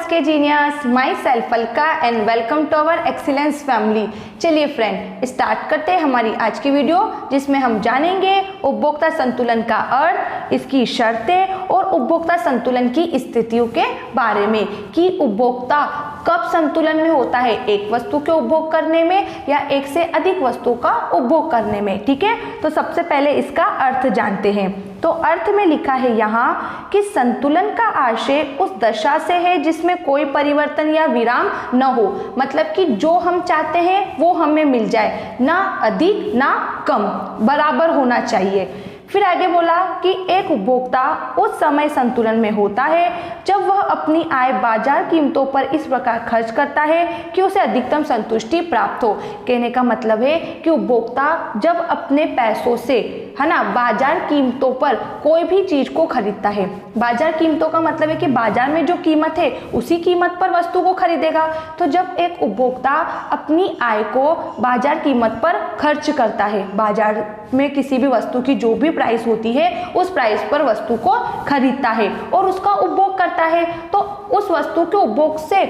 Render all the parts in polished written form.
SK Genius, myself Alka and welcome to our excellence family. चलिए friend, start करते हैं हमारी आज की वीडियो, जिसमें हम जानेंगे उपभोक्ता संतुलन का अर्थ, इसकी शर्तें और उपभोक्ता संतुलन की स्थितियों के बारे में कि उपभोक्ता कब संतुलन में होता है, एक वस्तु के उपभोग करने में या एक से अधिक वस्तु का उपभोग करने में। ठीक है, तो सबसे पहले इसका अर्थ जानते हैं। तो अर्थ में लिखा है यहाँ कि संतुलन का आशय उस दशा से है जिसमें कोई परिवर्तन या विराम न हो, मतलब कि जो हम चाहते हैं वो हमें मिल जाए, ना अधिक ना कम, बराबर होना चाहिए। फिर आगे बोला कि एक उपभोक्ता उस समय संतुलन में होता है जब वह अपनी आय बाजार कीमतों पर इस प्रकार खर्च करता है कि उसे अधिकतम संतुष्टि प्राप्त हो। कहने का मतलब है कि उपभोक्ता जब अपने पैसों से, है ना, बाजार कीमतों पर कोई भी चीज को खरीदता है, बाजार कीमतों का मतलब है कि बाजार में जो कीमत है उसी कीमत पर वस्तु को खरीदेगा। तो जब एक उपभोक्ता अपनी आय को बाजार कीमत पर खर्च करता है, बाजार में किसी भी वस्तु की जो भी प्राइस होती है उस प्राइस पर वस्तु को खरीदता है और उसका उपभोग करता है, तो उस वस्तु के उपभोग से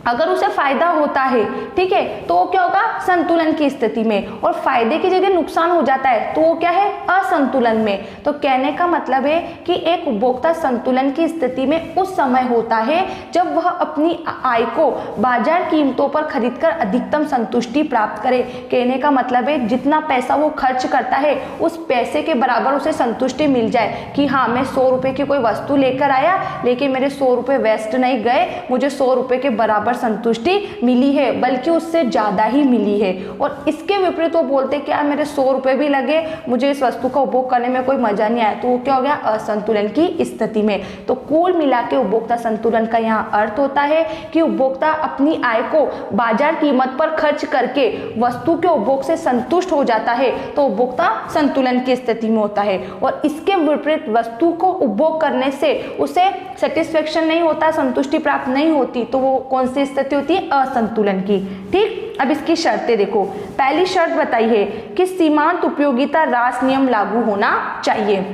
अगर उसे फायदा होता है, ठीक है, तो वो क्या होगा, संतुलन की स्थिति में, और फायदे की जगह नुकसान हो जाता है तो वो क्या है, असंतुलन में। तो कहने का मतलब है कि एक उपभोक्ता संतुलन की स्थिति में उस समय होता है जब वह अपनी आय को बाजार कीमतों पर खरीदकर अधिकतम संतुष्टि प्राप्त करे। कहने का मतलब है जितना पैसा वो खर्च करता है उस पैसे के बराबर उसे संतुष्टि मिल जाए कि हाँ, मैं 100 रुपये की कोई वस्तु लेकर आया लेकिन मेरे 100 रुपये वेस्ट नहीं गए, मुझे 100 रुपये के बराबर संतुष्टि मिली है, बल्कि उससे ज्यादा ही मिली है। और इसके विपरीत वो बोलते क्या, मेरे 100 रुपये भी लगे, मुझे इस वस्तु का उपभोग करने में कोई मजा नहीं आया, तो वो क्या हो गया, असंतुलन की स्थिति में। तो कुल मिला के उपभोक्ता संतुलन का यहाँ अर्थ होता है कि उपभोक्ता अपनी आय को बाजार कीमत पर खर्च करके वस्तु के उपभोग से संतुष्ट हो जाता है, तो उपभोक्ता संतुलन की स्थिति में होता है। और इसके विपरीत वस्तु को उपभोग करने से उसे सेटिस्फेक्शन नहीं होता, संतुष्टि प्राप्त नहीं होती, तो वो कौन सी स्थिति होती है, असंतुलन की। ठीक, अब इसकी शर्तें देखो। पहली शर्त बताई है कि सीमांत उपयोगिता ह्रास नियम लागू होना चाहिए।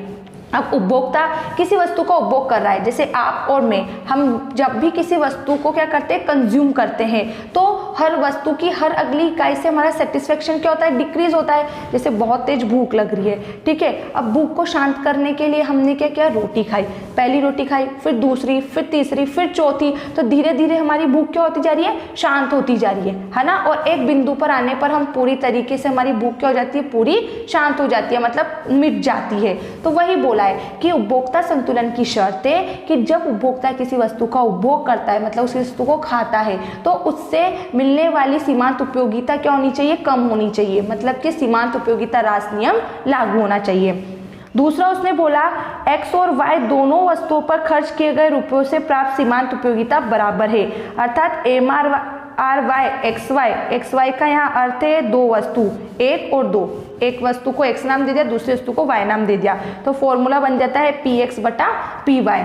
अब उपभोक्ता किसी वस्तु का उपभोग कर रहा है, जैसे आप और मैं, हम जब भी किसी वस्तु को क्या करते हैं, कंज्यूम करते हैं, तो हर वस्तु की हर अगली इकाई से हमारा सेटिस्फेक्शन क्या होता है, डिक्रीज होता है। जैसे बहुत तेज भूख लग रही है, ठीक है, अब भूख को शांत करने के लिए हमने क्या किया, रोटी खाई, पहली रोटी खाई, फिर दूसरी, फिर तीसरी, फिर चौथी, तो धीरे धीरे हमारी भूख क्या होती जा रही है, शांत होती जा रही है ना। और एक बिंदु पर आने पर हम पूरी तरीके से, हमारी भूख क्या हो जाती है, पूरी शांत हो जाती है, मतलब मिट जाती है। तो वही बोला कि उपभोक्ता संतुलन की शर्त है कि जब उपभोक्ता किसी वस्तु का उपभोग करता है, मतलब उस वस्तु को खाता है, तो उससे मिलने वाली सीमांत उपयोगिता क्या होनी चाहिए, कम होनी चाहिए, मतलब कि सीमांत उपयोगिता ह्रास नियम लागू होना चाहिए। दूसरा उसने बोला एक्स और वाई दोनों वस्तुओं पर खर्च किए गए रुपयों से प्राप्त सीमांत उपयोगिता बराबर है, अर्थात एक्स वाई का यहाँ अर्थ है दो वस्तु, एक और दो, एक वस्तु को एक्स नाम दे दिया, दूसरी वस्तु को वाई नाम दे दिया, तो फॉर्मूला बन जाता है पी एक्स बटा पी वाई।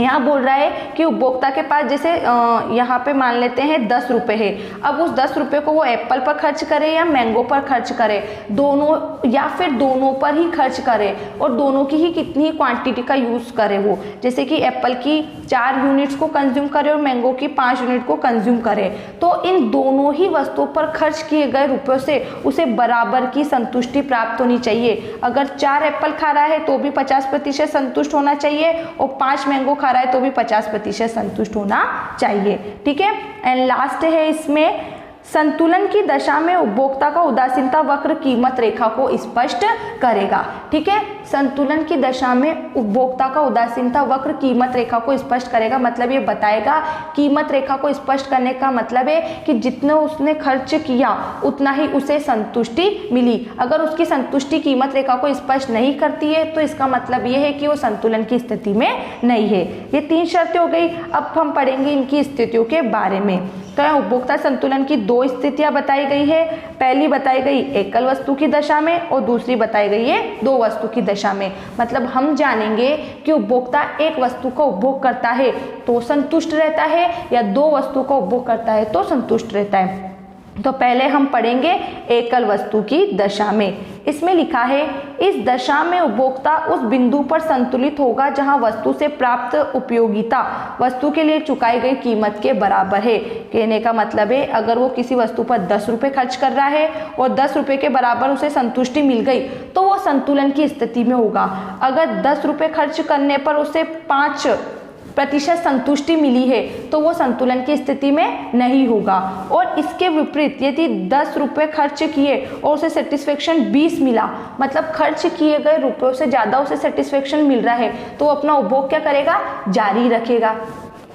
यहाँ बोल रहा है कि उपभोक्ता के पास जैसे यहाँ पे मान लेते हैं 10 रुपये है, अब उस 10 रुपये को वो एप्पल पर खर्च करे या मैंगो पर खर्च करे, दोनों या फिर दोनों पर ही खर्च करे, और दोनों की ही कितनी क्वांटिटी का यूज़ करे वो, जैसे कि एप्पल की 4 यूनिट्स को कंज्यूम करे और मैंगो की 5 यूनिट को कंज्यूम करे, तो इन दोनों ही वस्तुओं पर खर्च किए गए रुपयों से उसे बराबर की संतुष्टि प्राप्त होनी चाहिए। अगर 4 एप्पल खा रहा है तो भी 50% संतुष्ट होना चाहिए, और 5 मैंगो खा रहा है तो भी 50% संतुष्ट होना चाहिए। ठीक है, एंड लास्ट है इसमें, संतुलन की दशा में उपभोक्ता का उदासीनता वक्र कीमत रेखा को स्पष्ट करेगा। ठीक है, संतुलन की दशा में उपभोक्ता का उदासीनता वक्र कीमत रेखा को स्पष्ट करेगा, मतलब ये बताएगा, कीमत रेखा को स्पष्ट करने का मतलब है कि जितना उसने खर्च किया उतना ही उसे संतुष्टि मिली। अगर उसकी संतुष्टि कीमत रेखा को स्पष्ट नहीं करती है तो इसका मतलब ये है कि वो संतुलन की स्थिति में नहीं है। ये 3 शर्तें हो गई। अब हम पढ़ेंगे इनकी स्थितियों के बारे में। तो यहाँ उपभोक्ता संतुलन की 2 स्थितियां बताई गई है। पहली बताई गई एकल वस्तु की दशा में और दूसरी बताई गई है 2 वस्तु की दशा में। मतलब हम जानेंगे कि उपभोक्ता एक वस्तु का उपभोग करता है तो संतुष्ट रहता है या 2 वस्तु का उपभोग करता है तो संतुष्ट रहता है। तो पहले हम पढ़ेंगे एकल वस्तु की दशा में। इसमें लिखा है इस दशा में उपभोक्ता उस बिंदु पर संतुलित होगा जहां वस्तु से प्राप्त उपयोगिता वस्तु के लिए चुकाई गई कीमत के बराबर है। कहने का मतलब है अगर वो किसी वस्तु पर 10 रुपये खर्च कर रहा है और 10 रुपये के बराबर उसे संतुष्टि मिल गई तो वो संतुलन की स्थिति में होगा। अगर 10 रुपये खर्च करने पर उसे 5% संतुष्टि मिली है तो वो संतुलन की स्थिति में नहीं होगा। और इसके विपरीत यदि 10 रुपये खर्च किए और उसे सेटिस्फेक्शन 20 मिला, मतलब खर्च किए गए रुपयों से ज़्यादा उसे सेटिस्फेक्शन मिल रहा है, तो वो अपना उपभोग क्या करेगा, जारी रखेगा।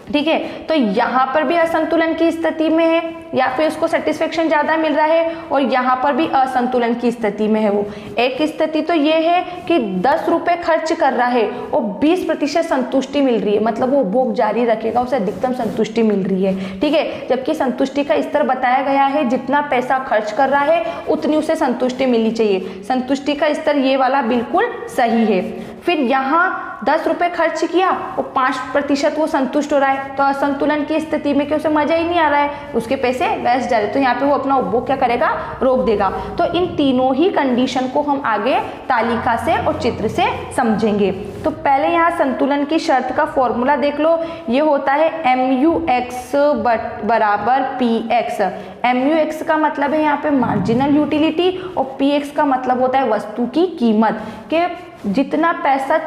ठीक है, तो यहाँ पर भी असंतुलन की स्थिति में है, या फिर उसको सेटिस्फेक्शन ज़्यादा मिल रहा है और यहाँ पर भी असंतुलन की स्थिति में है। वो एक स्थिति तो ये है कि 10 रुपये खर्च कर रहा है और 20% संतुष्टि मिल रही है, मतलब वो उपभोग जारी रखेगा, उसे अधिकतम संतुष्टि मिल रही है। ठीक है, जबकि संतुष्टि का स्तर बताया गया है जितना पैसा खर्च कर रहा है उतनी उसे संतुष्टि मिलनी चाहिए। संतुष्टि का स्तर ये वाला बिल्कुल सही है। फिर यहाँ 10 रुपये खर्च किया और 5% वो संतुष्ट हो रहा है, तो असंतुलन की स्थिति में कि उसे मजा ही नहीं आ रहा है, उसके पैसे वेस्ट जा रहे, तो यहाँ पे वो अपना उपभोग क्या करेगा, रोक देगा। तो इन तीनों ही कंडीशन को हम आगे तालिका से और चित्र से समझेंगे। तो पहले यहाँ संतुलन की शर्त का फॉर्मूला देख लो, ये होता है MUX बराबर PX। MUX का मतलब है यहाँ पे मार्जिनल यूटिलिटी और PX का मतलब होता है वस्तु की कीमत, के जितना पैसा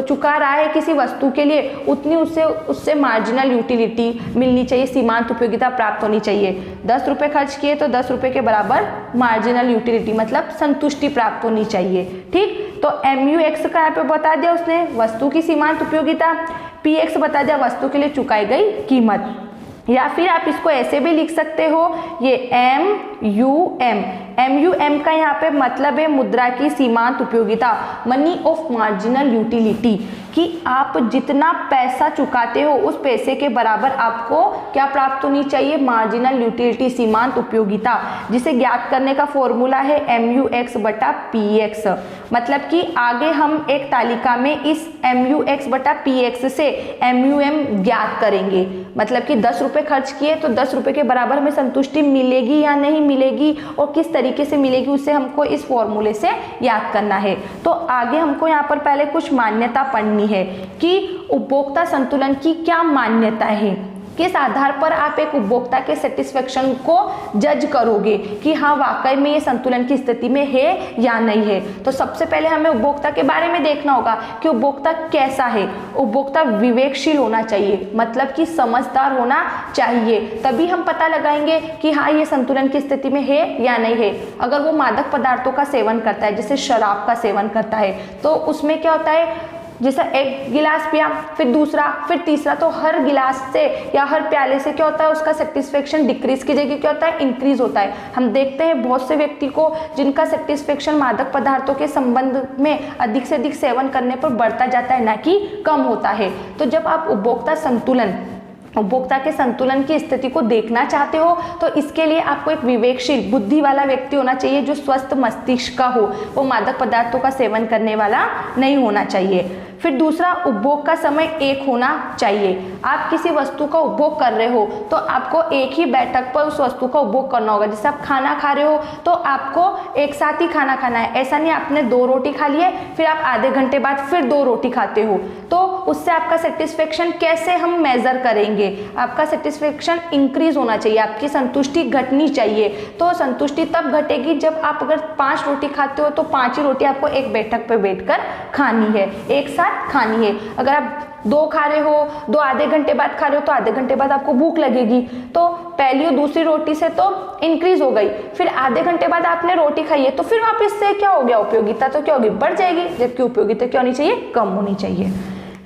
चुका रहा है किसी वस्तु के लिए उतनी उससे मार्जिनल यूटिलिटी मिलनी चाहिए, सीमांत उपयोगिता प्राप्त होनी चाहिए। 10 रुपये खर्च किए तो 10 रुपये के बराबर मार्जिनल यूटिलिटी मतलब संतुष्टि प्राप्त होनी चाहिए। ठीक, तो MUX का यहाँ पे बता दिया उसने वस्तु की सीमांत उपयोगिता, PX बता दिया वस्तु के लिए चुकाई गई कीमत। या फिर आप इसको ऐसे भी लिख सकते हो, ये MUM का यहाँ पे मतलब है मुद्रा की सीमांत उपयोगिता, मनी ऑफ मार्जिनल यूटिलिटी, कि आप जितना पैसा चुकाते हो उस पैसे के बराबर आपको क्या प्राप्त होनी चाहिए, मार्जिनल यूटिलिटी, सीमांत उपयोगिता, जिसे ज्ञात करने का फॉर्मूला है MUX बटा PX। मतलब कि आगे हम एक तालिका में इस MUX बटा PX से MUM ज्ञात करेंगे। मतलब कि 10 रुपये खर्च किए तो 10 रुपये के बराबर हमें संतुष्टि मिलेगी या नहीं मिलेगी और किस तरीके से मिलेगी, उसे हमको इस फॉर्मूले से याद करना है। तो आगे हमको यहाँ पर पहले कुछ मान्यता पढ़नी है कि उपभोक्ता संतुलन की क्या मान्यता है, किस आधार पर आप एक उपभोक्ता के सेटिस्फेक्शन को जज करोगे कि हाँ वाकई में ये संतुलन की स्थिति में है या नहीं है। तो सबसे पहले हमें उपभोक्ता के बारे में देखना होगा कि उपभोक्ता कैसा है। उपभोक्ता विवेकशील होना चाहिए, मतलब कि समझदार होना चाहिए, तभी हम पता लगाएंगे कि हाँ ये संतुलन की स्थिति में है या नहीं है। अगर वो मादक पदार्थों का सेवन करता है, जैसे शराब का सेवन करता है, तो उसमें क्या होता है, जैसा एक गिलास पिया फिर दूसरा फिर तीसरा, तो हर गिलास से या हर प्याले से क्या होता है, उसका सेटिस्फेक्शन डिक्रीज की जगह क्या होता है, इंक्रीज होता है। हम देखते हैं बहुत से व्यक्ति को जिनका सेटिस्फेक्शन मादक पदार्थों के संबंध में अधिक से अधिक सेवन करने पर बढ़ता जाता है, ना कि कम होता है। तो जब आप उपभोक्ता के संतुलन की स्थिति को देखना चाहते हो तो इसके लिए आपको एक विवेकशील बुद्धि वाला व्यक्ति होना चाहिए जो स्वस्थ मस्तिष्क का हो, वो मादक पदार्थों का सेवन करने वाला नहीं होना चाहिए। फिर दूसरा, उपभोग का समय एक होना चाहिए। आप किसी वस्तु का उपभोग कर रहे हो तो आपको एक ही बैठक पर उस वस्तु का उपभोग करना होगा। जैसे आप खाना खा रहे हो तो आपको एक साथ ही खाना खाना है, ऐसा नहीं आपने 2 रोटी खा लिए फिर आप आधे घंटे बाद फिर 2 रोटी खाते हो, तो उससे आपका सेटिस्फेक्शन कैसे हम मेजर करेंगे। आपका सेटिस्फेक्शन इंक्रीज होना चाहिए, आपकी संतुष्टि घटनी चाहिए। तो संतुष्टि तब घटेगी जब आप अगर 5 रोटी खाते हो तो 5 ही रोटी आपको एक बैठक पर बैठकर खानी है, एक साथ खानी है। अगर आप 2 खा रहे हो, 2 आधे घंटे बाद खा रहे हो तो आधे घंटे बाद आपको भूख लगेगी, तो पहली और दूसरी रोटी से तो इंक्रीज हो गई, फिर आधे घंटे बाद आपने रोटी खाई है तो फिर वापस से क्या हो गया, उपयोगिता तो क्या होगी, बढ़ जाएगी, जबकि उपयोगिता क्या होनी चाहिए, कम होनी चाहिए।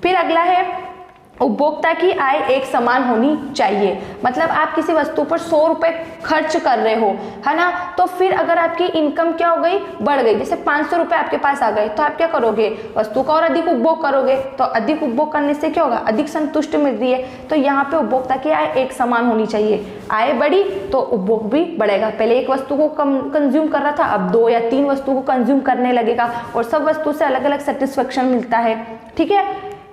फिर अगला है उपभोक्ता की आय एक समान होनी चाहिए। मतलब आप किसी वस्तु पर 100 रुपये खर्च कर रहे हो, है ना, तो फिर अगर आपकी इनकम क्या हो गई, बढ़ गई, जैसे 500 रुपये आपके पास आ गए, तो आप क्या करोगे, वस्तु का और अधिक उपभोग करोगे। तो अधिक उपभोग करने से क्या होगा, अधिक संतुष्टि मिल रही है। तो यहाँ पे उपभोक्ता की आय एक समान होनी चाहिए। आय बढ़ी तो उपभोग भी बढ़ेगा। पहले एक वस्तु को कंज्यूम कर रहा था, अब 2 या 3 वस्तु को कंज्यूम करने लगेगा और सब वस्तु से अलग अलग सेटिस्फेक्शन मिलता है। ठीक है,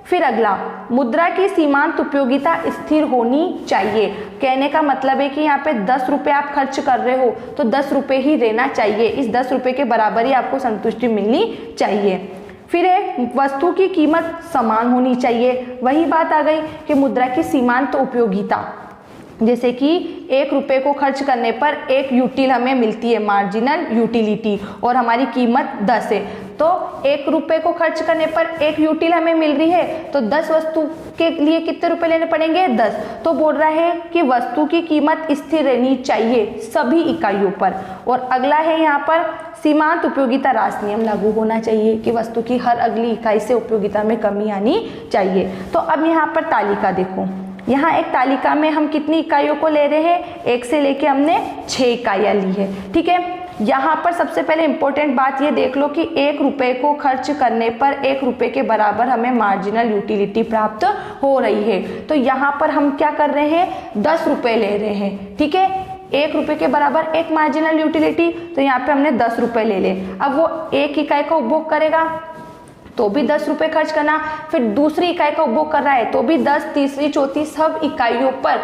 फिर अगला, मुद्रा की सीमांत उपयोगिता स्थिर होनी चाहिए। कहने का मतलब है कि यहाँ पे 10 रुपये आप खर्च कर रहे हो तो 10 रुपये ही रहना चाहिए, इस 10 रुपये के बराबर ही आपको संतुष्टि मिलनी चाहिए। फिर है वस्तु की कीमत समान होनी चाहिए। वही बात आ गई कि मुद्रा की सीमांत उपयोगिता, जैसे कि 1 रुपये को खर्च करने पर 1 यूटिल हमें मिलती है, मार्जिनल यूटिलिटी, और हमारी कीमत 10 है। तो 1 रुपये को खर्च करने पर 1 यूटिल हमें मिल रही है, तो 10 वस्तु के लिए कितने रुपए लेने पड़ेंगे? 10। तो बोल रहा है कि वस्तु की कीमत स्थिर रहनी चाहिए सभी इकाइयों पर। और अगला है यहाँ पर सीमांत उपयोगिता राशि नियम लागू होना चाहिए कि वस्तु की हर अगली इकाई से उपयोगिता में कमी आनी चाहिए। तो अब यहाँ पर तालिका देखो, यहाँ एक तालिका में हम कितनी इकाइयों को ले रहे हैं? 1 से लेके हमने 6 इकाइयाँ ली है, ठीक है। यहाँ पर सबसे पहले इंपॉर्टेंट बात ये देख लो कि 1 रुपये को खर्च करने पर 1 रुपये के बराबर हमें मार्जिनल यूटिलिटी प्राप्त हो रही है। तो यहाँ पर हम क्या कर रहे हैं? 10 रुपये ले रहे हैं, ठीक है। 1 रुपये के बराबर 1 मार्जिनल यूटिलिटी, तो यहाँ पे हमने 10 रुपये ले ले। अब वो 1 इकाई का उपभोग करेगा तो भी 10 रुपये खर्च करना, फिर दूसरी इकाई का उपभोग कर रहा है तो भी 10, तीसरी, चौथी सब इकाइयों पर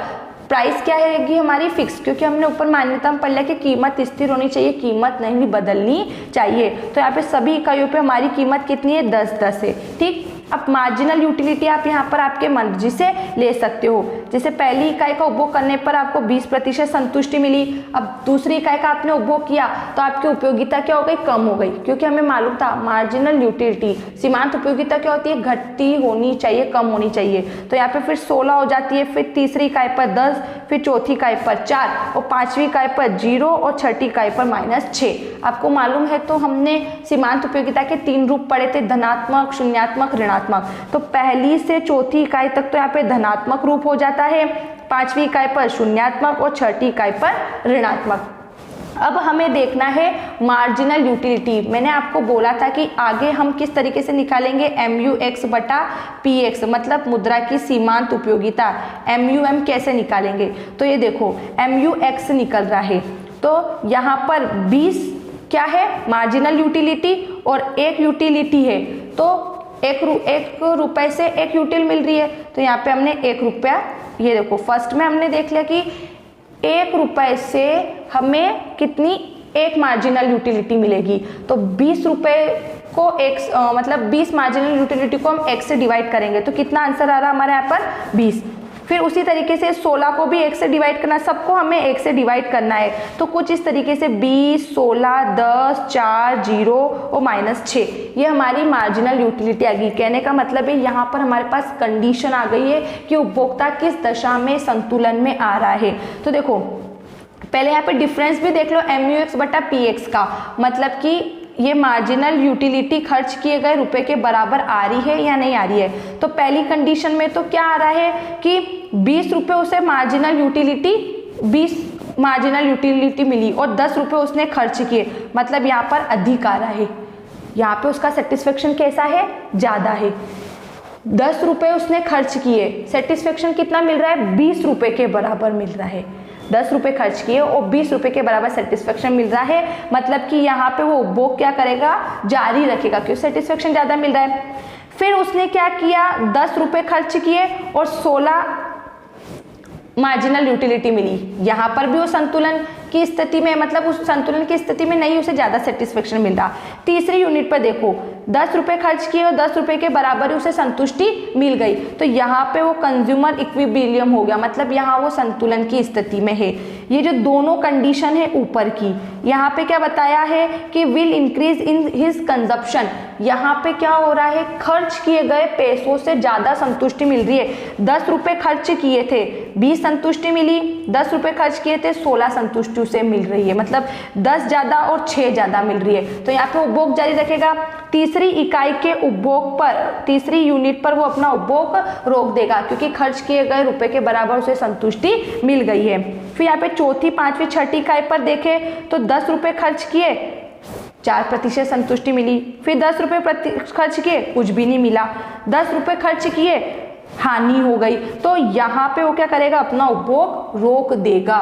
प्राइस क्या रहेगी हमारी? फिक्स, क्योंकि हमने ऊपर मान्यता में पढ़ लिया कि कीमत स्थिर होनी चाहिए, कीमत नहीं बदलनी चाहिए। तो यहाँ पे सभी इकाइयों पे हमारी कीमत कितनी है? 10 है, ठीक। अब मार्जिनल यूटिलिटी आप यहाँ पर आपके मर्जी से ले सकते हो। जैसे पहली इकाई का उपभोग करने पर आपको 20% संतुष्टि मिली, अब दूसरी इकाई का आपने उपभोग किया तो आपकी उपयोगिता क्या हो गई? कम हो गई, क्योंकि हमें मालूम था मार्जिनल यूटिलिटी सीमांत उपयोगिता क्या होती है? घटती होनी चाहिए, कम होनी चाहिए। तो यहाँ पे फिर 16 हो जाती है, फिर तीसरी इकाई पर 10, फिर चौथी इकाई पर 4, और पांचवी इकाई पर 0, और छठी इकाई पर -6। आपको मालूम है तो हमने सीमांत उपयोगिता के 3 रूप पढ़े थे, धनात्मक, शून्यात्मक, ऋणात्मक। तो पहली से चौथी इकाई तक तो यहाँ पे धनात्मक रूप हो जाता है, पांचवी इकाई पर शून्यात्मक और छठी इकाई पर ऋणात्मक। अब हमें देखना है मार्जिनल यूटिलिटी। मैंने आपको बोला था कि आगे हम किस तरीके से निकालेंगे? MUX बटा PX, मतलब मुद्रा की सीमांत उपयोगिता। MUM कैसे निकालेंगे? तो ये देखो MUX निकल रहा है, तो यहाँ पर 20 क्या है? मार्जिनल यूटिलिटी, और 1 यूटिलिटी है, तो 1 रुपये से 1 यूटिल मिल रही है, तो यहाँ पे हमने 1 रुपया, ये देखो फर्स्ट में हमने देख लिया कि 1 रुपये से हमें कितनी? 1 मार्जिनल यूटिलिटी मिलेगी। तो 20 रुपये को मतलब 20 मार्जिनल यूटिलिटी को हम 1 से डिवाइड करेंगे तो कितना आंसर आ रहा है हमारे यहाँ पर? 20। फिर उसी तरीके से 16 को भी 1 से डिवाइड करना, सबको हमें 1 से डिवाइड करना है। तो कुछ इस तरीके से 20, 16, 10, 4, 0 और -6, ये हमारी मार्जिनल यूटिलिटी आ गई। कहने का मतलब है यहाँ पर हमारे पास कंडीशन आ गई है कि उपभोक्ता किस दशा में संतुलन में आ रहा है। तो देखो पहले यहाँ पे डिफरेंस भी देख लो MUX बटा PX का, मतलब कि ये मार्जिनल यूटिलिटी खर्च किए गए रुपए के बराबर आ रही है या नहीं आ रही है। तो पहली कंडीशन में तो क्या आ रहा है कि 20 रुपये उसे मार्जिनल यूटिलिटी मिली और 10 रुपये उसने खर्च किए, मतलब यहाँ पर अधिक आ रहा है, यहाँ पे उसका सेटिस्फेक्शन कैसा है? ज़्यादा है। 10 रुपये उसने खर्च किए, सेटिस्फेक्शन कितना मिल रहा है? 20 रुपये के बराबर मिल रहा है। 10 रुपये खर्च किए और 20 रुपये के बराबर सेटिस्फेक्शन मिल रहा है, मतलब कि यहाँ पे वो उपभोग क्या करेगा? जारी रखेगा, क्योंकि सेटिस्फेक्शन ज़्यादा मिल रहा है। फिर उसने क्या किया? 10 रुपये खर्च किए और 16 मार्जिनल यूटिलिटी मिली। यहाँ पर भी वो संतुलन की स्थिति में, मतलब उस संतुलन की स्थिति में नहीं, उसे ज़्यादा सेटिस्फेक्शन मिल रहा। तीसरी यूनिट पर देखो 10 रुपये खर्च किए और 10 रुपये के बराबर उसे संतुष्टि मिल गई, तो यहाँ पे वो कंज्यूमर इक्विलिब्रियम हो गया, मतलब यहाँ वो संतुलन की स्थिति में है। ये जो दोनों कंडीशन है ऊपर की, यहाँ पे क्या बताया है कि will increase in his consumption, यहाँ पे क्या हो रहा है? खर्च किए गए पैसों से ज़्यादा संतुष्टि मिल रही है। 10 रुपये खर्च किए थे, 20 संतुष्टि मिली, 10 रुपये खर्च किए थे, 16 संतुष्टि उसे मिल रही है, मतलब 10 ज़्यादा और 6 ज़्यादा मिल रही है। तो यहाँ पे उपभोग जारी रखेगा। तीसरी इकाई के उपभोग पर, तीसरी यूनिट पर वो अपना उपभोग रोक देगा, क्योंकि खर्च किए गए रुपए के बराबर उसे संतुष्टि मिल गई है। फिर यहाँ पे चौथी, पांचवी, छठी इकाई पर देखें तो 10 रुपये खर्च किए, 4% संतुष्टि मिली। फिर 10 रुपये खर्च किए, कुछ भी नहीं मिला। 10 रुपये खर्च किए, हानि हो गई। तो यहाँ पे वो क्या करेगा? अपना उपभोग रोक देगा।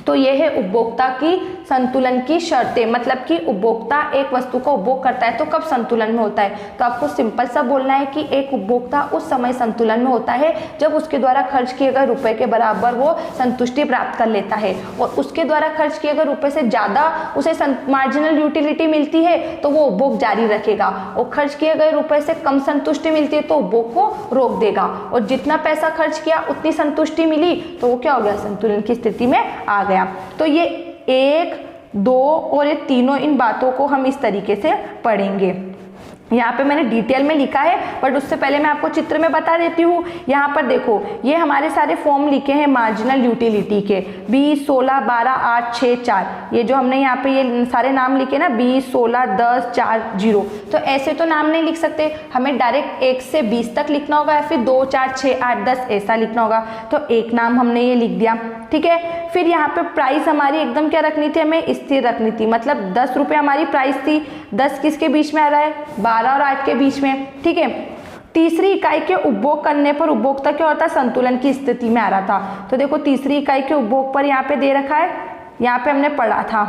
तो ये है उपभोक्ता की संतुलन की शर्तें, मतलब कि उपभोक्ता एक वस्तु का उपभोग करता है तो कब संतुलन में होता है। तो आपको सिंपल सा बोलना है कि एक उपभोक्ता उस समय संतुलन में होता है जब उसके द्वारा खर्च किए गए रुपए के बराबर वो संतुष्टि प्राप्त कर लेता है, और उसके द्वारा खर्च किए गए रुपए से ज़्यादा उसे मार्जिनल यूटिलिटी मिलती है तो वो उपभोग जारी रखेगा, और खर्च किए गए रुपए से कम संतुष्टि मिलती है तो उपभोग को रोक देगा, और जितना पैसा खर्च किया उतनी संतुष्टि मिली तो वो क्या हो गया, संतुलन की स्थिति में आ गया। तो ये 1, 2 और ये तीनों इन बातों को हम इस तरीके से पढ़ेंगे। यहाँ पे मैंने डिटेल में लिखा है, बट उससे पहले मैं आपको चित्र में बता देती हूँ। यहाँ पर देखो, ये हमारे सारे फॉर्म लिखे हैं मार्जिनल यूटिलिटी के, 20, 16, 12, 8, 6, 4, ये जो हमने यहाँ पे ये सारे नाम लिखे ना, 20, 16, 10, 4, 0, तो ऐसे तो नाम नहीं लिख सकते, हमें डायरेक्ट 1 से 20 तक लिखना होगा, या फिर 2, 4, 6, 8, 10 ऐसा लिखना होगा। तो एक नाम हमने ये लिख दिया, ठीक है। फिर यहाँ पे प्राइस हमारी एकदम क्या रखनी थी, हमें स्थिर रखनी थी, मतलब 10 रुपये हमारी प्राइस थी। 10 किसके बीच में आ रहा है, 12 और 8 के बीच में, ठीक है। तीसरी इकाई के उपभोग करने पर उपभोक्ता क्या होता है, संतुलन की स्थिति में आ रहा था। तो देखो तीसरी इकाई के उपभोग पर यहाँ पे दे रखा है, यहाँ पे हमने पढ़ा था,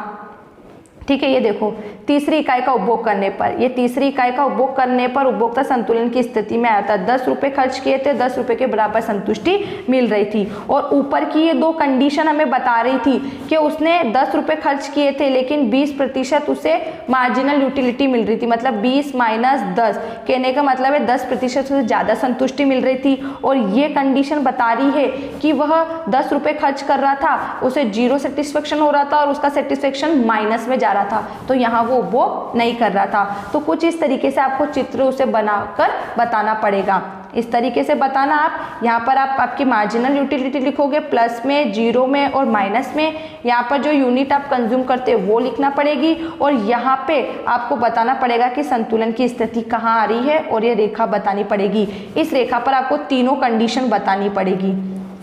ठीक है। ये देखो तीसरी इकाई का उपभोग करने पर, ये तीसरी इकाई का उपभोग करने पर उपभोक्ता संतुलन की स्थिति में आया था। 10 रुपये खर्च किए थे, 10 रुपये के बराबर संतुष्टि मिल रही थी, और ऊपर की ये 2 कंडीशन हमें बता रही थी कि उसने 10 रुपये खर्च किए थे लेकिन 20% उसे मार्जिनल यूटिलिटी मिल रही थी, मतलब 20 माइनस 10 कहने का मतलब है 10% से ज़्यादा संतुष्टि मिल रही थी। और ये कंडीशन बता रही है कि वह 10 रुपये खर्च कर रहा था, उसे 0 सेटिस्फेक्शन हो रहा था और उसका सेटिस्फेक्शन माइनस में जा रहा था, तो यहाँ वो उपभोग नहीं कर रहा था। तो कुछ इस तरीके से आपको चित्र उसे बनाकर बताना पड़ेगा, इस तरीके से बताना। आप यहाँ पर आपकी मार्जिनल यूटिलिटी लिखोगे, प्लस में, 0 में और माइनस में। यहाँ पर जो यूनिट आप कंज्यूम करते हो वो लिखना पड़ेगी, और यहाँ पे आपको बताना पड़ेगा कि संतुलन की स्थिति कहाँ आ रही है, और ये रेखा बतानी पड़ेगी। इस रेखा पर आपको तीनों कंडीशन बतानी पड़ेगी।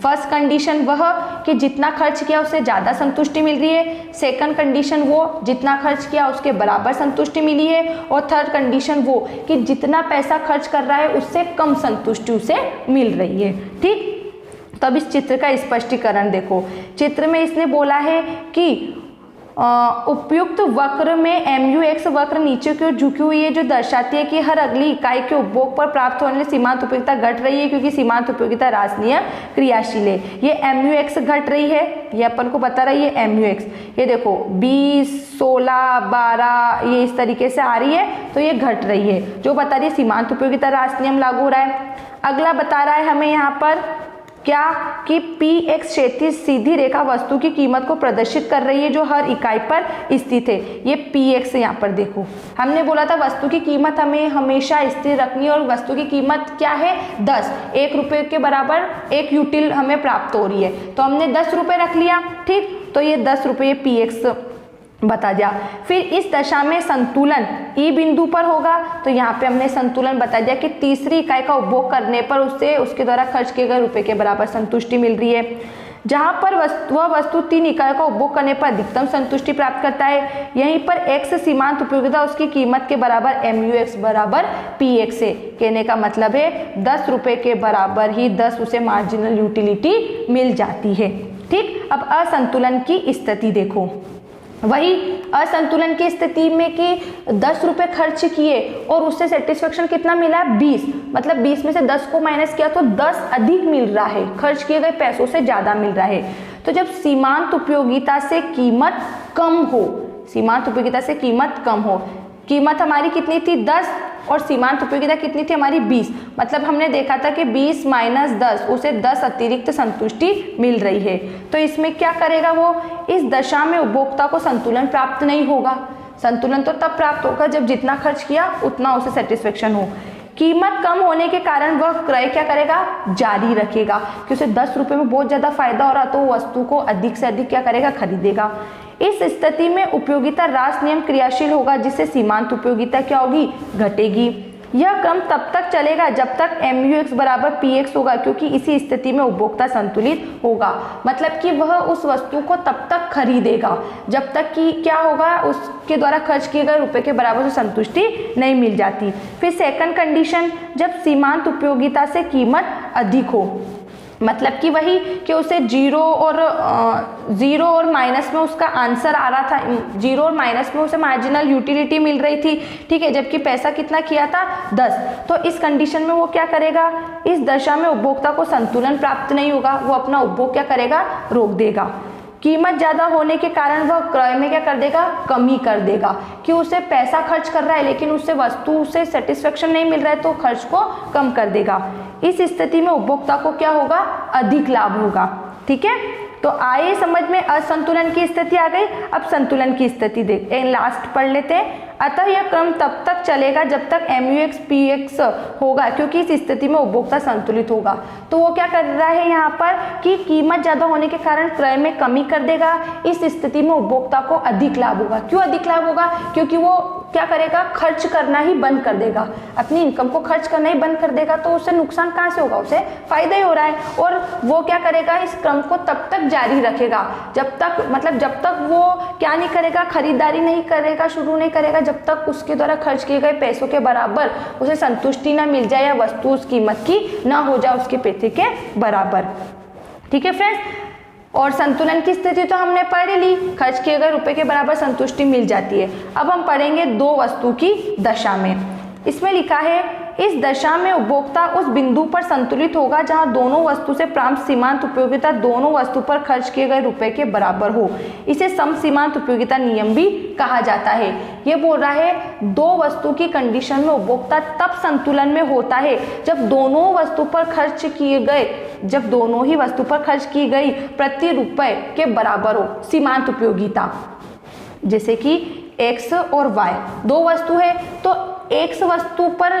फर्स्ट कंडीशन वह कि जितना खर्च किया उससे ज़्यादा संतुष्टि मिल रही है। सेकंड कंडीशन वो जितना खर्च किया उसके बराबर संतुष्टि मिली है। और थर्ड कंडीशन वो कि जितना पैसा खर्च कर रहा है उससे कम संतुष्टि उसे मिल रही है, ठीक। तो अब इस चित्र का स्पष्टीकरण देखो। चित्र में इसने बोला है कि उपयुक्त वक्र में MUX वक्र नीचे की ओर झुकी हुई है, जो दर्शाती है कि हर अगली इकाई के उपभोग पर प्राप्त होने वाली सीमांत उपयोगिता घट रही है, क्योंकि सीमांत उपयोगिता राशनीय क्रियाशील है। ये MUX घट रही है, ये अपन को बता रही है MUX। ये देखो 20, 16, 12 ये इस तरीके से आ रही है, तो ये घट रही है, जो बता रही है सीमांत उपयोगिता राशि नियम लागू हो रहा है। अगला बता रहा है हमें यहाँ पर क्या कि PX क्षैतिज सीधी रेखा वस्तु की कीमत को प्रदर्शित कर रही है जो हर इकाई पर स्थित है। ये PX यहाँ पर देखो, हमने बोला था वस्तु की कीमत हमें हमेशा स्थिर रखनी है, और वस्तु की कीमत क्या है, 10, 1 रुपये के बराबर 1 यूटिल हमें प्राप्त हो रही है, तो हमने 10 रुपये रख लिया, ठीक। तो ये 10 रुपये PX बता दिया। फिर इस दशा में संतुलन ई बिंदु पर होगा, तो यहाँ पे हमने संतुलन बता दिया कि तीसरी इकाई का उपभोग करने पर उसे उसके द्वारा खर्च किए गए रुपए के बराबर संतुष्टि मिल रही है। जहाँ पर वह वस्तु 3 इकाई का उपभोग करने पर अधिकतम संतुष्टि प्राप्त करता है, यहीं पर X सीमांत उपयोगिता उसकी कीमत के बराबर MUX बराबर PX है। कहने का मतलब है 10 रुपये के बराबर ही 10 उसे मार्जिनल यूटिलिटी मिल जाती है, ठीक। अब असंतुलन की स्थिति देखो, वही असंतुलन की स्थिति में कि 10 रुपये खर्च किए और उससे सेटिस्फेक्शन कितना मिला है, 20, मतलब 20 में से 10 को माइनस किया तो 10 अधिक मिल रहा है, खर्च किए गए पैसों से ज़्यादा मिल रहा है। तो जब सीमांत उपयोगिता से कीमत कम हो, सीमांत उपयोगिता से कीमत कम हो, कीमत हमारी कितनी थी 10 और सीमांत उपयोगिता कितनी थी हमारी 20, मतलब हमने देखा था कि 20 माइनस 10 उसे 10 अतिरिक्त संतुष्टि मिल रही है। तो इसमें क्या करेगा वो, इस दशा में उपभोक्ता को संतुलन प्राप्त नहीं होगा। संतुलन तो तब प्राप्त होगा जब जितना खर्च किया उतना उसे सेटिस्फेक्शन हो। कीमत कम होने के कारण वह क्रय क्या करेगा, जारी रखेगा, कि उसे 10 रुपये में बहुत ज़्यादा फायदा हो रहा तो वो वस्तु को अधिक से अधिक क्या करेगा, खरीदेगा। इस स्थिति में उपयोगिता राशि नियम क्रियाशील होगा, जिससे सीमांत उपयोगिता क्या होगी, घटेगी। यह क्रम तब तक चलेगा जब तक MUX बराबर PX होगा, क्योंकि इसी स्थिति में उपभोक्ता संतुलित होगा। मतलब कि वह उस वस्तु को तब तक खरीदेगा जब तक कि क्या होगा, उसके द्वारा खर्च किए गए रुपए के बराबर संतुष्टि नहीं मिल जाती। फिर सेकंड कंडीशन, जब सीमांत उपयोगिता से कीमत अधिक हो, मतलब कि वही कि उसे जीरो और माइनस में उसका आंसर आ रहा था, जीरो और माइनस में उसे मार्जिनल यूटिलिटी मिल रही थी, ठीक है, जबकि पैसा कितना किया था 10। तो इस कंडीशन में वो क्या करेगा, इस दशा में उपभोक्ता को संतुलन प्राप्त नहीं होगा, वो अपना उपभोग क्या करेगा, रोक देगा। कीमत ज़्यादा होने के कारण वह क्रय में क्या कर देगा, कमी कर देगा, कि उसे पैसा खर्च कर रहा है लेकिन उससे वस्तु से सेटिस्फेक्शन नहीं मिल रहा है, तो खर्च को कम कर देगा। इस स्थिति में उपभोक्ता को क्या होगा, अधिक लाभ होगा। ठीक है, तो आइए समझ में असंतुलन की स्थिति आ गई। अब संतुलन की स्थिति देख लास्ट पढ़ लेते हैं। अतः यह क्रम तब तक चलेगा जब तक MUX PX होगा, क्योंकि इस स्थिति में उपभोक्ता संतुलित होगा। तो वो क्या कर रहा है यहाँ पर कि कीमत ज़्यादा होने के कारण क्रय में कमी कर देगा, इस स्थिति में उपभोक्ता को अधिक लाभ होगा। क्यों अधिक लाभ होगा, क्योंकि वो क्या करेगा, खर्च करना ही बंद कर देगा, अपनी इनकम को खर्च करना ही बंद कर देगा, तो उससे नुकसान कहाँ से होगा, उसे फायदा ही हो रहा है। और वो क्या करेगा, इस क्रम को तब तक जारी रखेगा जब तक, मतलब जब तक वो क्या नहीं करेगा, खरीदारी नहीं करेगा, शुरू नहीं करेगा, जब तक उसके द्वारा खर्च किए गए पैसों के बराबर उसे संतुष्टि ना मिल जाए या वस्तु उस कीमत की ना हो जाए उसके पैसे के बराबर। ठीक है फ्रेंड्स, और संतुलन की स्थिति तो हमने पढ़ ली, खर्च किए गए रुपए के बराबर संतुष्टि मिल जाती है। अब हम पढ़ेंगे दो वस्तु की दशा में। इसमें लिखा है, इस दशा में उपभोक्ता उस बिंदु पर संतुलित होगा जहां दोनों वस्तु से प्राप्त सीमांत उपयोगिता दोनों वस्तु पर खर्च किए गए रुपए के बराबर हो। इसे सम सीमांत उपयोगिता नियम भी कहा जाता है। ये बोल रहा है, दो वस्तु की कंडीशन में उपभोक्ता तब संतुलन में होता है जब दोनों वस्तु पर खर्च किए गए, जब दोनों ही वस्तु पर खर्च की गई प्रति रुपए के बराबर हो सीमांत उपयोगिता। जैसे कि X और Y दो वस्तु है, तो X वस्तु पर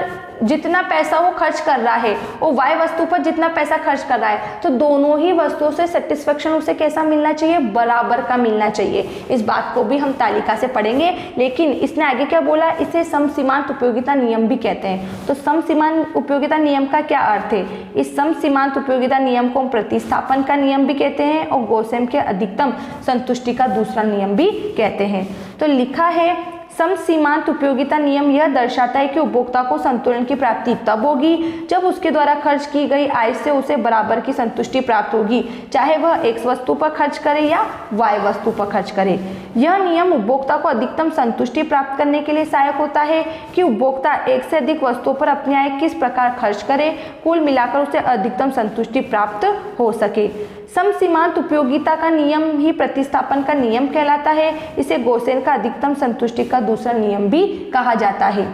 जितना पैसा वो खर्च कर रहा है और Y वस्तु पर जितना पैसा खर्च कर रहा है, तो दोनों ही वस्तुओं से सेटिस्फेक्शन उसे कैसा मिलना चाहिए, बराबर का मिलना चाहिए। इस बात को भी हम तालिका से पढ़ेंगे, लेकिन इसने आगे क्या बोला, इसे सम सीमांत उपयोगिता नियम भी कहते हैं। तो सम सीमांत उपयोगिता नियम का क्या अर्थ है, इस सम सीमांत उपयोगिता नियम को हम प्रतिस्थापन का नियम भी कहते हैं और गॉसेम के अधिकतम संतुष्टि का दूसरा नियम भी कहते हैं। तो लिखा है, सम सीमांत उपयोगिता नियम यह दर्शाता है कि उपभोक्ता को संतुलन की प्राप्ति तब होगी जब उसके द्वारा खर्च की गई आय से उसे बराबर की संतुष्टि प्राप्त होगी, चाहे वह X वस्तु पर खर्च करे या Y वस्तु पर खर्च करे। यह नियम उपभोक्ता को अधिकतम संतुष्टि प्राप्त करने के लिए सहायक होता है कि उपभोक्ता एक से अधिक वस्तुओं पर अपनी आय किस प्रकार खर्च करे, कुल मिलाकर उसे अधिकतम संतुष्टि प्राप्त हो सके। सम सीमांत उपयोगिता का नियम ही प्रतिस्थापन का नियम कहलाता है। इसे गॉसेन का अधिकतम संतुष्टि का दूसरा नियम भी कहा जाता है।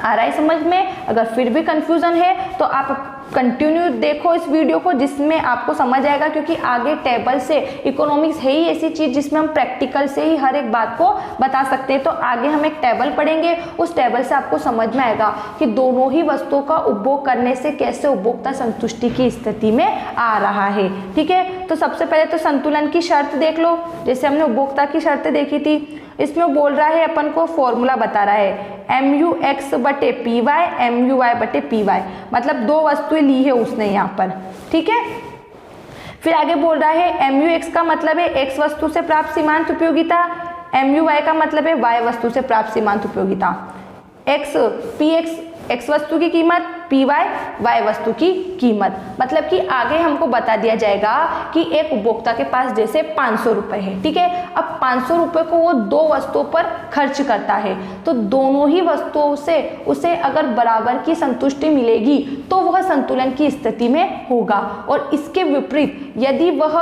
आ रहा है समझ में? अगर फिर भी कंफ्यूजन है तो आप कंटिन्यू देखो इस वीडियो को, जिसमें आपको समझ आएगा, क्योंकि आगे टेबल से, इकोनॉमिक्स है ही ऐसी चीज जिसमें हम प्रैक्टिकल से ही हर एक बात को बता सकते हैं। तो आगे हम एक टेबल पढ़ेंगे, उस टेबल से आपको समझ में आएगा कि दोनों ही वस्तुओं का उपभोग करने से कैसे उपभोक्ता संतुष्टि की स्थिति में आ रहा है। ठीक है, तो सबसे पहले तो संतुलन की शर्त देख लो। जैसे हमने उपभोक्ता की शर्तें देखी थी, इसमें बोल रहा है, अपन को फॉर्मूला बता रहा है MUX बटे PY MUY बटे PY, मतलब दो वस्तुएं ली है उसने यहाँ पर। ठीक है, फिर आगे बोल रहा है MUX का मतलब है X वस्तु से प्राप्त सीमांत उपयोगिता, MUY का मतलब है Y वस्तु से प्राप्त सीमांत उपयोगिता। PX X वस्तु की कीमत, PY Y वस्तु की कीमत। मतलब कि आगे हमको बता दिया जाएगा कि एक उपभोक्ता के पास जैसे 500 रुपये है, ठीक है, अब 500 रुपये को वो दो वस्तुओं पर खर्च करता है, तो दोनों ही वस्तुओं से उसे अगर बराबर की संतुष्टि मिलेगी तो वह संतुलन की स्थिति में होगा। और इसके विपरीत यदि वह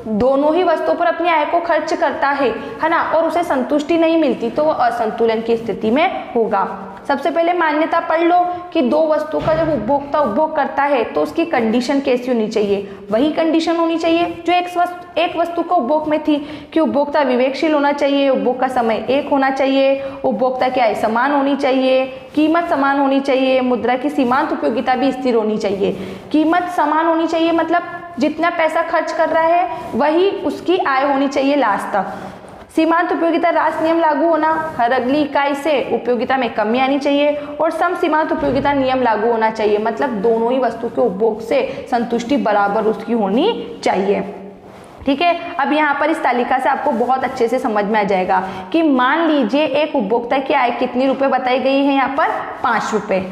दोनों ही वस्तुओं पर अपनी आय को खर्च करता है ना, और उसे संतुष्टि नहीं मिलती, तो वह असंतुलन की स्थिति में होगा। सबसे पहले मान्यता पढ़ लो कि दो वस्तु का जब उपभोक्ता उपभोग करता है तो उसकी कंडीशन कैसी होनी चाहिए, वही कंडीशन होनी चाहिए जो एक वस्तु को उपभोग में थी, कि उपभोक्ता विवेकशील होना चाहिए, उपभोग का समय एक होना चाहिए, उपभोक्ता की आय समान होनी चाहिए, कीमत समान होनी चाहिए, मुद्रा की सीमांत उपयोगिता भी स्थिर होनी चाहिए। कीमत समान होनी चाहिए मतलब जितना पैसा खर्च कर रहा है वही उसकी आय होनी चाहिए लास्ट तक। सीमांत उपयोगिता रास नियम लागू होना, हर अगली इकाई से उपयोगिता में कमी आनी चाहिए, और सम सीमांत उपयोगिता नियम लागू होना चाहिए, मतलब दोनों ही वस्तु के उपभोग से संतुष्टि बराबर उसकी होनी चाहिए। ठीक है, अब यहाँ पर इस तालिका से आपको बहुत अच्छे से समझ में आ जाएगा कि मान लीजिए एक उपभोक्ता की आय कितनी रुपए बताई गई है, यहाँ पर 5 रुपए।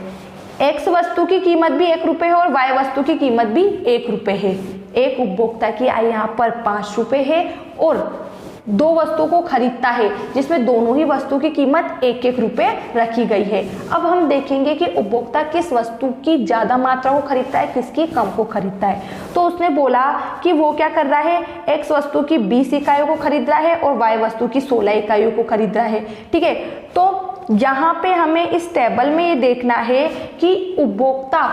एक्स वस्तु की कीमत भी 1 रुपये है और वाई वस्तु की कीमत भी 1 रुपये है। एक उपभोक्ता की आय यहाँ पर 5 रुपये है और 2 वस्तुओं को खरीदता है जिसमें दोनों ही वस्तु की कीमत 1-1 रुपये रखी गई है। अब हम देखेंगे कि उपभोक्ता किस वस्तु की ज़्यादा मात्रा को खरीदता है, किसकी कम को खरीदता है। तो उसने बोला कि वो क्या कर रहा है, एक्स वस्तु की 20 इकाइयों को खरीद रहा है और वाई वस्तु की 16 इकाइयों को खरीद रहा है। ठीक है, तो यहाँ पे हमें इस टेबल में ये देखना है कि उपभोक्ता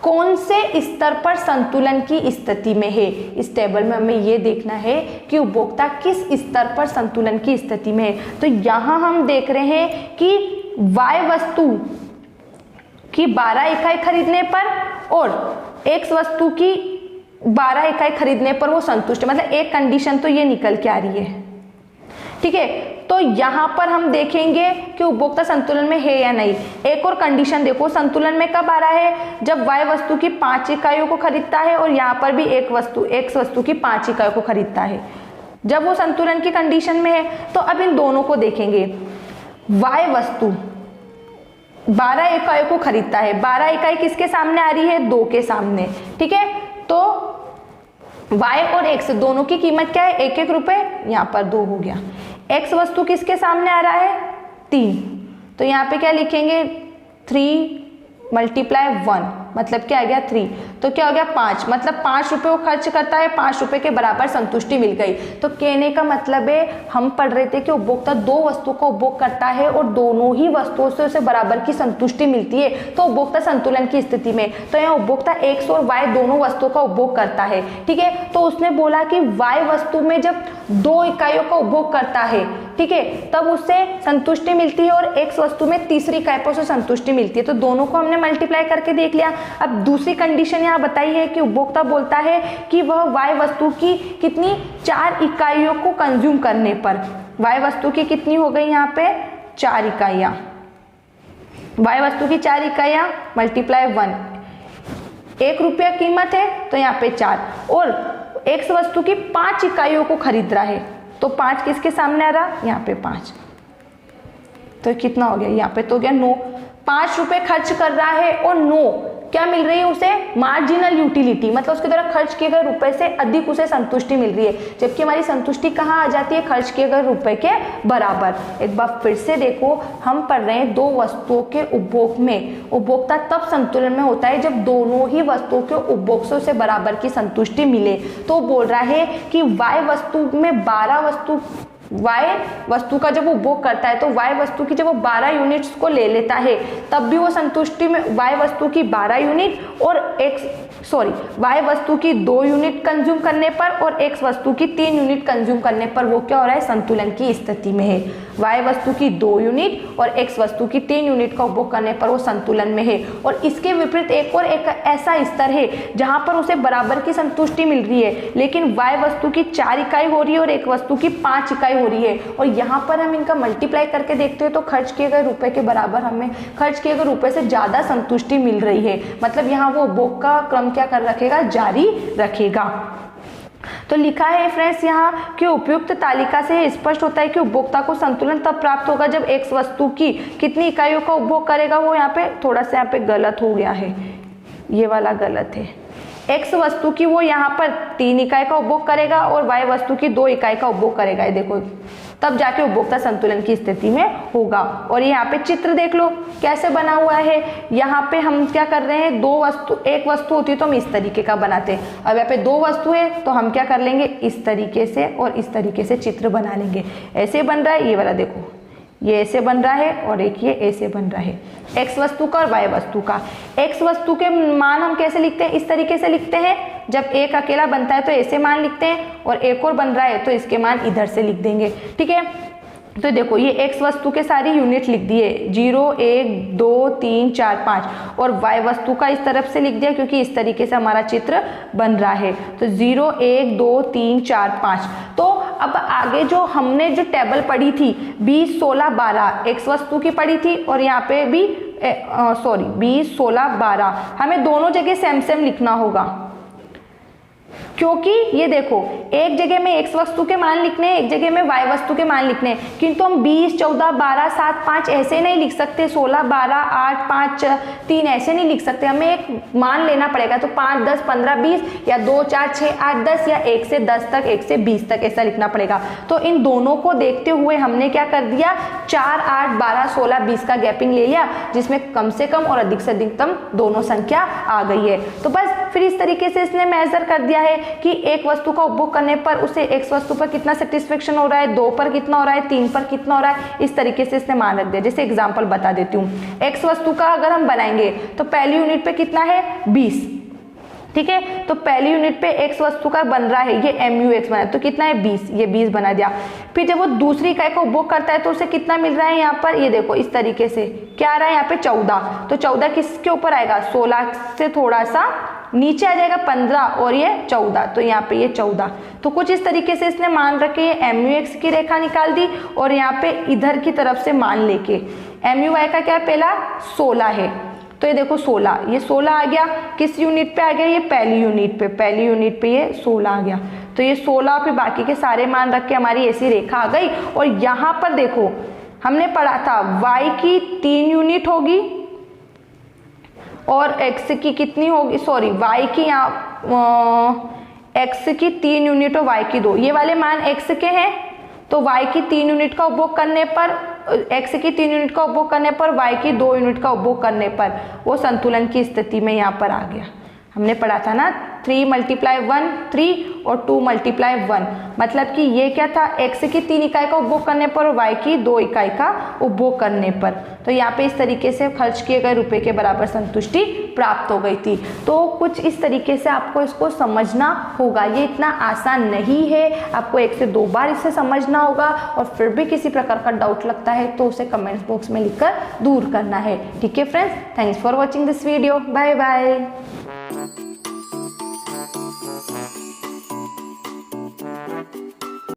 कौन से स्तर पर संतुलन की स्थिति में है। इस टेबल में हमें ये देखना है कि उपभोक्ता किस स्तर पर संतुलन की स्थिति में है। तो यहाँ हम देख रहे हैं कि वाई वस्तु की 12 इकाई खरीदने पर और एक्स वस्तु की 12 इकाई खरीदने पर वो संतुष्ट है, मतलब एक कंडीशन तो ये निकल के आ रही है। ठीक है, तो यहाँ पर हम देखेंगे कि उपभोक्ता संतुलन में है या नहीं। एक और कंडीशन देखो, संतुलन में कब आ रहा है, जब वाई वस्तु की 5 इकाइयों को खरीदता है और यहाँ पर भी एक्स वस्तु की 5 इकाइयों को खरीदता है, जब वो संतुलन की कंडीशन में है। तो अब इन दोनों को देखेंगे। वाई वस्तु 12 इकाइयों को खरीदता है, 12 इकाई किसके सामने आ रही है, 2 के सामने। ठीक है, तो y और x दोनों की कीमत क्या है, 1-1 रुपये, यहाँ पर 2 हो गया। x वस्तु किसके सामने आ रहा है, 3, तो यहाँ पे क्या लिखेंगे, 3 × 1 मतलब क्या आ गया 3, तो क्या हो गया 5, मतलब 5 रुपये वो खर्च करता है, 5 रुपये के बराबर संतुष्टि मिल गई। तो कहने का मतलब है, हम पढ़ रहे थे कि उपभोक्ता 2 वस्तु का उपभोग करता है और दोनों ही वस्तुओं से उसे बराबर की संतुष्टि मिलती है, तो उपभोक्ता संतुलन की स्थिति में। तो यहाँ उपभोक्ता एक्स और वाई दोनों वस्तुओं का उपभोग करता है। ठीक है, तो उसने बोला कि वाई वस्तु में जब 2 इकाइयों का उपभोग करता है, ठीक है, तब उससे संतुष्टि मिलती है और एक्स वस्तु में तीसरी इकाई पर उसे संतुष्टि मिलती है। तो दोनों को हमने मल्टीप्लाई करके देख लिया। अब दूसरी कंडीशन यहाँ बताई है कि उपभोक्ता बोलता है कि वह वाई वस्तु की कितनी 4 इकाइयों को कंज्यूम करने पर, वाई वस्तु की कितनी हो गई यहाँ पे 4 इकाइयाँ, वाई वस्तु की 4 इकाइयाँ × 1, 1 रुपया कीमत है तो यहाँ पे 4, और एक्स वस्तु की 5 इकाइयों को खरीद रहा है, तो 5 किसके सामने आ रहा, यहाँ पे 5, तो कितना हो गया, यहाँ पे तो हो गया 9। 5 रुपये खर्च कर रहा है और 9 क्या मिल रही है उसे, मार्जिनल यूटिलिटी, मतलब उसके द्वारा खर्च किए गए रुपए से अधिक उसे संतुष्टि मिल रही है। जबकि हमारी संतुष्टि कहाँ आ जाती है, खर्च किए गए रुपए के बराबर। एक बार फिर से देखो, हम पढ़ रहे हैं 2 वस्तुओं के उपभोग में उपभोक्ता तब संतुलन में होता है जब दोनों ही वस्तुओं के उपभोग से उसे बराबर की संतुष्टि मिले। तो बोल रहा है कि वाई वस्तु में 12 वस्तु, वाई वस्तु का जब वो उपभोग करता है तो वाई वस्तु की जब वो 12 यूनिट्स को ले लेता है तब भी वो संतुष्टि में, वाई वस्तु की 12 यूनिट और वाई वस्तु की 2 यूनिट कंज्यूम करने पर और एक्स वस्तु की 3 यूनिट कंज्यूम करने पर वो क्या हो रहा है, संतुलन की स्थिति में है। वाई वस्तु की 2 यूनिट और एक्स वस्तु की 3 यूनिट का उपभोग करने पर वो संतुलन में है। और इसके विपरीत एक ऐसा स्तर है जहां पर उसे बराबर की संतुष्टि मिल रही है, लेकिन वाई वस्तु की 4 इकाई हो रही है और एक वस्तु की 5 इकाई हो रही है, और यहाँ पर हम इनका मल्टीप्लाई करके देखते हैं तो खर्च किए गए रुपए के बराबर हमें, खर्च किए गए रुपए से ज़्यादा संतुष्टि मिल रही है। मतलब यहाँ वो उपभोग का क्रम क्या कर रखेगा, जारी रखेगा। तो लिखा है फ्रेंड्स यहाँ कि उपयुक्त तालिका से स्पष्ट होता है कि उपभोक्ता को संतुलन तब प्राप्त होगा जब एक्स वस्तु की कितनी इकाइयों का उपभोग करेगा। वो यहाँ पे थोड़ा सा यहाँ पे गलत हो गया है, ये वाला गलत है। एक्स वस्तु की वो यहाँ पर 3 इकाई का उपभोग करेगा और वाई वस्तु की 2 इकाई का उपभोग करेगा। ये देखो, तब जाके उपभोक्ता संतुलन की स्थिति में होगा। और यहाँ पे चित्र देख लो कैसे बना हुआ है। यहाँ पे हम क्या कर रहे हैं, 2 वस्तु, एक वस्तु होती है तो हम इस तरीके का बनाते हैं। अब यहाँ पे 2 वस्तु है तो हम क्या कर लेंगे, इस तरीके से और इस तरीके से चित्र बना लेंगे। ऐसे बन रहा है, ये वाला देखो, ये ऐसे बन रहा है और एक ये ऐसे बन रहा है, एक्स वस्तु का और वाई वस्तु का। एक्स वस्तु के मान हम कैसे लिखते हैं, इस तरीके से लिखते हैं। जब एक अकेला बनता है तो ऐसे मान लिखते हैं और एक और बन रहा है तो इसके मान इधर से लिख देंगे। ठीक है, तो देखो ये एक्स वस्तु के सारी यूनिट लिख दिए, 0 1 2 3 4 5, और वाई वस्तु का इस तरफ से लिख दिया क्योंकि इस तरीके से हमारा चित्र बन रहा है। तो 0 1 2 3 4 5। तो अब आगे जो हमने जो टेबल पढ़ी थी 20 16 12 एक्स वस्तु की पढ़ी थी, और यहाँ पे भी 20 16 12 हमें दोनों जगह सेम सेम लिखना होगा, क्योंकि ये देखो एक जगह में x वस्तु के मान लिखने हैं, एक जगह में y वस्तु के मान लिखने हैं, किंतु हम 20, 14, 12, 7, 5 ऐसे नहीं लिख सकते, 16, 12, 8, 5, 3 ऐसे नहीं लिख सकते, हमें एक मान लेना पड़ेगा। तो 5, 10, 15, 20 या 2, 4, 6, 8, 10 या 1 से 10 तक, 1 से 20 तक ऐसा लिखना पड़ेगा। तो इन दोनों को देखते हुए हमने क्या कर दिया, 4, 8, 12, 16, 20 का गैपिंग ले लिया, जिसमें कम से कम और अधिक से अधिकतम दोनों संख्या आ गई है। तो बस फिर इस तरीके से इसने मेजर कर दिया है कि एक वस्तु का उपभोग करने पर उसे x वस्तु पर कितना सेटिस्फेक्शन हो रहा है, 2 पर कितना हो रहा है, 3 पर कितना हो रहा है, इस तरीके से इसने मान रख दिया। जैसे एग्जांपल बता देती हूँ, x वस्तु का अगर हम बनाएंगे तो पहली यूनिट पे कितना है 20, ठीक है। तो पहली यूनिट पे x वस्तु का बन रहा है, ये MUX बना, तो कितना है 20, ये 20 बना दिया। फिर जब वो दूसरी इकाई का उपभोग करता है तो उसे कितना मिल रहा है यहाँ पर, ये देखो इस तरीके से क्या आ रहा है यहाँ पे 14, तो 14 किसके ऊपर आएगा, 16 से थोड़ा सा नीचे आ जाएगा 15 और ये 14, तो यहाँ पे ये 14। तो कुछ इस तरीके से इसने मान रखे MUX की रेखा निकाल दी और यहाँ पे इधर की तरफ से मान लेके MUY का क्या पहला 16 है, तो ये देखो 16, ये 16 आ गया, किस यूनिट पे आ गया, ये पहली यूनिट पे ये 16 आ गया। तो ये 16 फिर बाकी के सारे मान रख के हमारी ऐसी रेखा आ गई। और यहाँ पर देखो हमने पढ़ा था y की 3 यूनिट होगी और x की कितनी होगी, सॉरी y की यहाँ x की 3 यूनिट और y की 2, ये वाले मान x के हैं। तो y की 3 यूनिट का उपभोग करने पर, x की 3 यूनिट का उपभोग करने पर, y की 2 यूनिट का उपभोग करने पर वो संतुलन की स्थिति में यहाँ पर आ गया। हमने पढ़ा था ना 3 × 1 3 और 2 × 1, मतलब कि ये क्या था, x की 3 इकाई का उपभोग करने पर और y की 2 इकाई का उपभोग करने पर। तो यहाँ पे इस तरीके से खर्च किए गए रुपए के बराबर संतुष्टि प्राप्त हो गई थी। तो कुछ इस तरीके से आपको इसको समझना होगा, ये इतना आसान नहीं है, आपको 1 से 2 बार इसे समझना होगा। और फिर भी किसी प्रकार का डाउट लगता है तो उसे कमेंट्स बॉक्स में लिखकर दूर करना है। ठीक है friends, thanks for watching this video, bye bye.